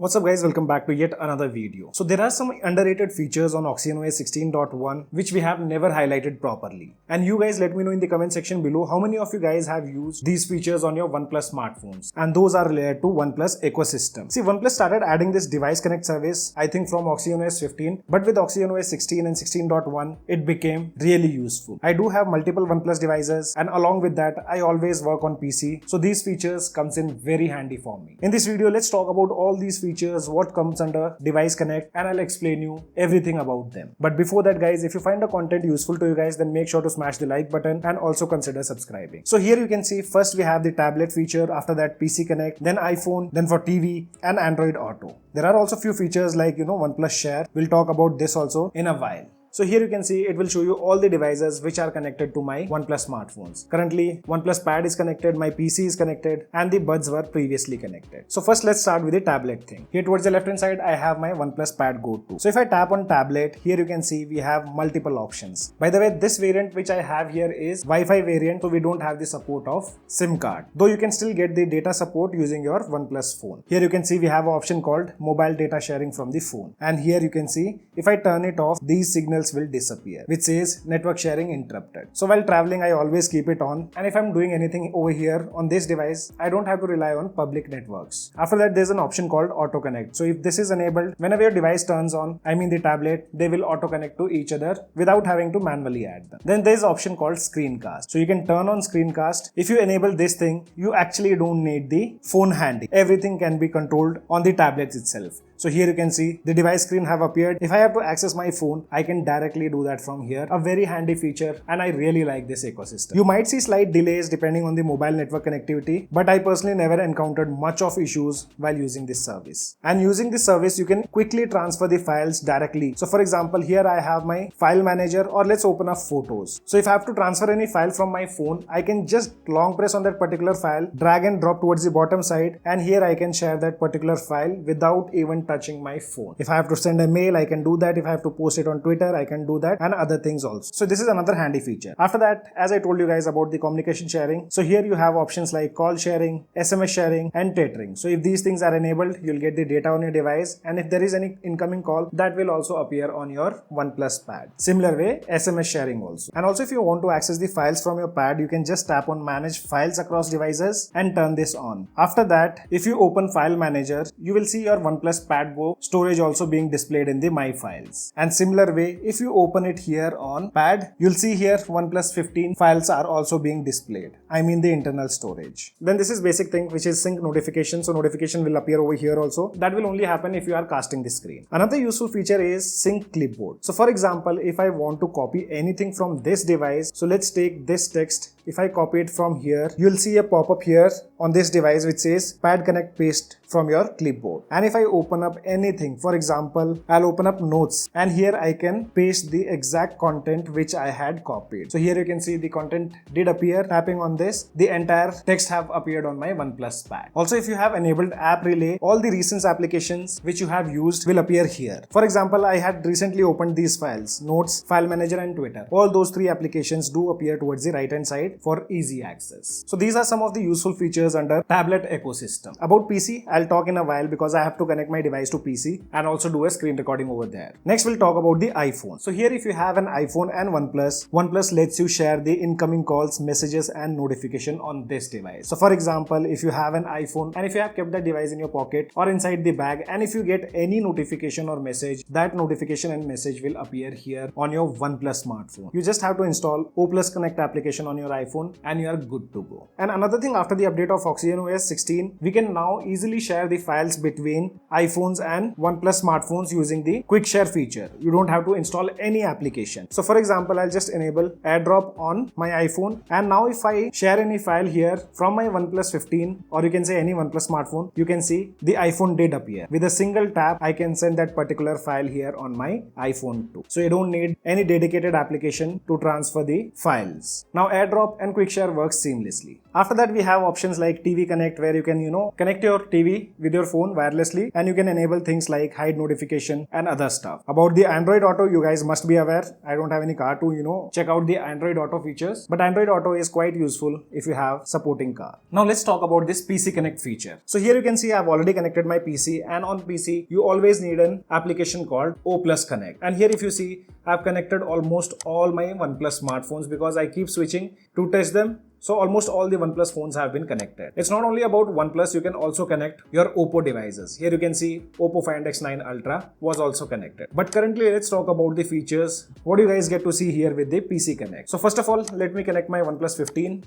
What's up guys, welcome back to yet another video. So there are some underrated features on OxygenOS 16.1 which we have never highlighted properly. And you guys let me know in the comment section below how many of you guys have used these features on your OnePlus smartphones. And those are related to OnePlus ecosystem. See, OnePlus started adding this device connect service I think from OxygenOS 15, but with OxygenOS 16 and 16.1 it became really useful. I do have multiple OnePlus devices and along with that I always work on PC. So these features comes in very handy for me. In this video let's talk about all these features, what comes under device connect, and I'll explain you everything about them. But before that guys, if you find the content useful to you guys, then make sure to smash the like button and also consider subscribing. So here you can see first we have the tablet feature, after that PC connect, then iPhone, then for TV and Android Auto. There are also few features like OnePlus Share. We'll talk about this also in a while. So here you can see it will show you all the devices which are connected to my OnePlus smartphones. Currently OnePlus Pad is connected, my PC is connected and the buds were previously connected. So first let's start with the tablet thing. Here towards the left hand side I have my OnePlus Pad Go To. So if I tap on tablet, here you can see we have multiple options. By the way, this variant which I have here is Wi-Fi variant, so we don't have the support of SIM card. Though you can still get the data support using your OnePlus phone. Here you can see we have an option called mobile data sharing from the phone. And here you can see if I turn it off, these signals will disappear, which says network sharing interrupted. So while traveling I always keep it on, and if I'm doing anything over here on this device I don't have to rely on public networks. After that there's an option called auto connect. So if this is enabled, whenever your device turns on, I mean the tablet, they will auto connect to each other without having to manually add them. Then there's option called screencast. So you can turn on screencast. If you enable this thing, you actually don't need the phone handy. Everything can be controlled on the tablet itself. So here you can see the device screen have appeared. If I have to access my phone, I can directly do that from here. A very handy feature, and I really like this ecosystem. You might see slight delays depending on the mobile network connectivity, but I personally never encountered much of issues while using this service. And using this service, you can quickly transfer the files directly. So for example, here I have my file manager, or let's open up photos. So if I have to transfer any file from my phone, I can just long press on that particular file, drag and drop towards the bottom side, and here I can share that particular file without even touching my phone. If I have to send a mail, I can do that. If I have to post it on Twitter, I can do that, and other things also. So this is another handy feature. After that, as I told you guys about the communication sharing, so here you have options like call sharing, SMS sharing, and tethering. So if these things are enabled, you'll get the data on your device, and if there is any incoming call, that will also appear on your OnePlus Pad. Similar way, SMS sharing also. And also if you want to access the files from your pad, you can just tap on manage files across devices and turn this on. After that, if you open file manager, you will see your OnePlus Pad Go storage also being displayed in the My Files. And similar way, if you open it here on Pad, you'll see here OnePlus 15 files are also being displayed. I mean the internal storage. Then this is basic thing which is sync notification. So notification will appear over here also. That will only happen if you are casting the screen. Another useful feature is sync clipboard. So for example, if I want to copy anything from this device, so let's take this text. If I copy it from here, you'll see a pop-up here on this device which says Pad Connect Paste from your clipboard. And if I open up anything, for example, I'll open up notes, and here I can paste the exact content which I had copied. So here you can see the content did appear. Tapping on this, the entire text have appeared on my OnePlus Pad. Also, if you have enabled app relay, all the recent applications which you have used will appear here. For example, I had recently opened these files, notes, file manager, and Twitter. All those three applications do appear towards the right hand side for easy access. So these are some of the useful features under tablet ecosystem. About PC, I'll talk in a while because I have to connect my device to PC and also do a screen recording over there. Next, we'll talk about the iPhone. So here if you have an iPhone and OnePlus lets you share the incoming calls, messages, and notification on this device. So for example, if you have an iPhone and if you have kept that device in your pocket or inside the bag, and if you get any notification or message, that notification and message will appear here on your OnePlus smartphone. You just have to install O+ Connect application on your iPhone and you are good to go. And another thing, after the update of OxygenOS 16, we can now easily share the files between iPhones and OnePlus smartphones using the quick share feature. You don't have to install any application. So for example, I'll just enable AirDrop on my iPhone, and now if I share any file here from my OnePlus 15, or you can say any OnePlus smartphone, you can see the iPhone did appear. With a single tap, I can send that particular file here on my iPhone too. So you don't need any dedicated application to transfer the files. Now AirDrop up and quick share works seamlessly. After that, we have options like TV Connect, where you can, connect your TV with your phone wirelessly, and you can enable things like hide notification and other stuff. About the Android Auto, you guys must be aware. I don't have any car to, check out the Android Auto features, but Android Auto is quite useful if you have supporting car. Now let's talk about this PC Connect feature. So here you can see I've already connected my PC, and on PC, you always need an application called O+ Connect. And here if you see, I've connected almost all my OnePlus smartphones because I keep switching to test them. So almost all the OnePlus phones have been connected. It's not only about OnePlus, you can also connect your Oppo devices. Here you can see Oppo Find X9 Ultra was also connected. But currently, let's talk about the features. What do you guys get to see here with the PC Connect? So first of all, let me connect my OnePlus 15.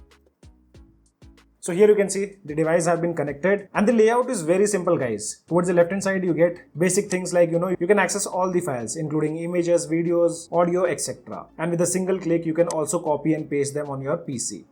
So here you can see the device have been connected, and the layout is very simple, guys. Towards the left hand side, you get basic things like, you can access all the files, including images, videos, audio, etc. And with a single click, you can also copy and paste them on your PC.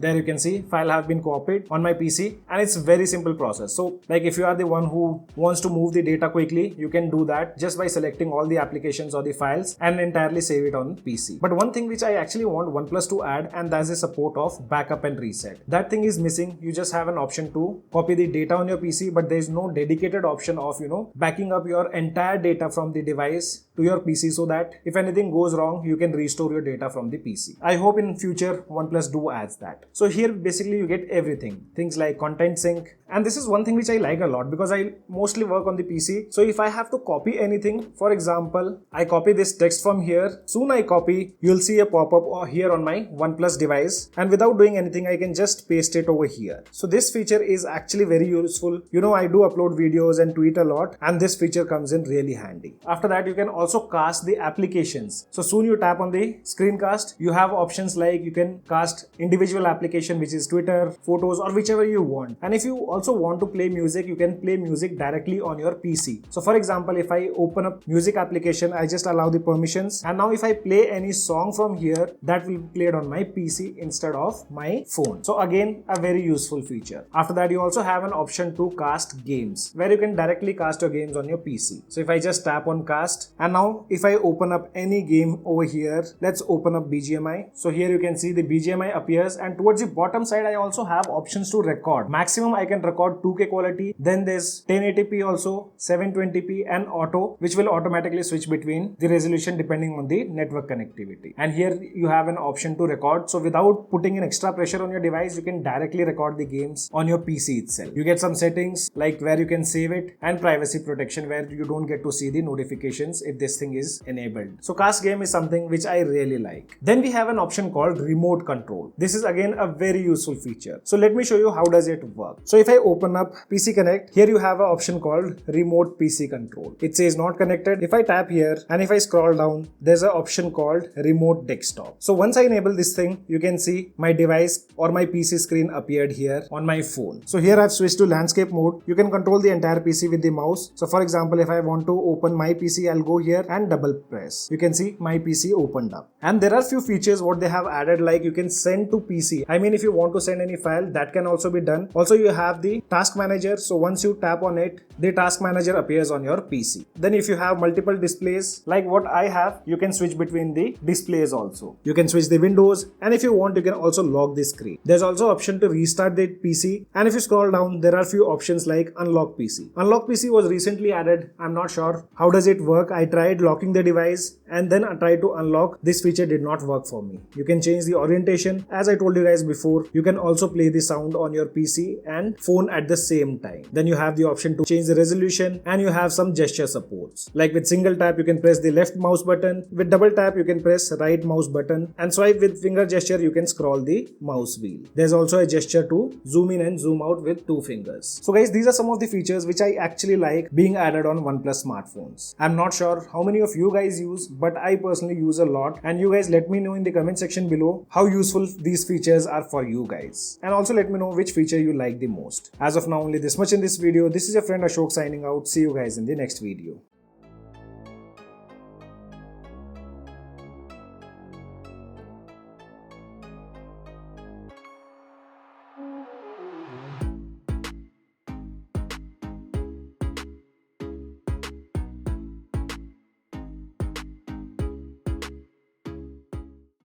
There you can see file have been copied on my PC, and it's very simple process. So like if you are the one who wants to move the data quickly, you can do that just by selecting all the applications or the files and entirely save it on PC. But one thing which I actually want OnePlus to add, and that's the support of backup and reset. That thing is missing. You just have an option to copy the data on your PC, but there is no dedicated option of, backing up your entire data from the device to your PC, so that if anything goes wrong, you can restore your data from the PC. I hope in future OnePlus do adds that. So here basically you get everything, things like content sync, and this is one thing which I like a lot because I mostly work on the PC. So if I have to copy anything, for example, I copy this text from here, soon I copy, you'll see a pop-up here on my OnePlus device, and without doing anything, I can just paste it over here. So this feature is actually very useful. I do upload videos and tweet a lot, and this feature comes in really handy. After that, you can also cast the applications. So soon you tap on the screencast, you have options like you can cast individual application, which is Twitter, photos, or whichever you want. And if you also want to play music, you can play music directly on your PC. So for example, if I open up music application, I just allow the permissions, and now if I play any song from here, that will be played on my PC instead of my phone. So again, a very useful feature. After that, you also have an option to cast games, where you can directly cast your games on your PC. So if I just tap on cast, and now if I open up any game over here, let's open up BGMI. So here you can see the BGMI appears, and towards the bottom side, I also have options to record. Maximum I can record 2K quality. Then there's 1080p also, 720p, and auto, which will automatically switch between the resolution depending on the network connectivity. And here you have an option to record. So without putting in extra pressure on your device, you can directly record the games on your PC itself. You get some settings like where you can save it, and privacy protection, where you don't get to see the notifications if this thing is enabled. So cast game is something which I really like. Then we have an option called remote control. This is again a very useful feature. So let me show you how does it work. So if I open up PC Connect, here you have an option called remote PC control. It says not connected. If I tap here and if I scroll down, there's an option called remote desktop. So once I enable this thing, you can see my device or my PC screen appeared here on my phone. So here I've switched to landscape mode. You can control the entire PC with the mouse. So for example, if I want to open my PC, I'll go here and double press. You can see my PC opened up. And there are few features what they have added, like you can send to PC. I mean, if you want to send any file, that can also be done. Also, you have the task manager. So once you tap on it, the task manager appears on your PC. Then if you have multiple displays like what I have, you can switch between the displays also. You can switch the windows, and if you want, you can also lock the screen. There's also option to restart the PC, and if you scroll down, there are few options like unlock PC. Unlock PC was recently added. I'm not sure how does it work. I tried locking the device and then I tried to unlock. This feature did not work for me. You can change the orientation. As I told you guys before, you can also play the sound on your PC and phone at the same time. Then you have the option to change the resolution, and you have some gesture supports. Like with single tap, you can press the left mouse button. With double tap, you can press right mouse button, and swipe with finger gesture, you can scroll the mouse wheel. There's also a gesture to zoom in and zoom out with 2 fingers. So guys, these are some of the features which I actually like being added on OnePlus smartphones. I'm not sure how many of you guys use, but I personally use a lot, and you guys let me know in the comment section below how useful these features are for you guys, and also let me know which feature you like the most. As of now, only this much in this video. This is your friend Ashok signing out. See you guys in the next video.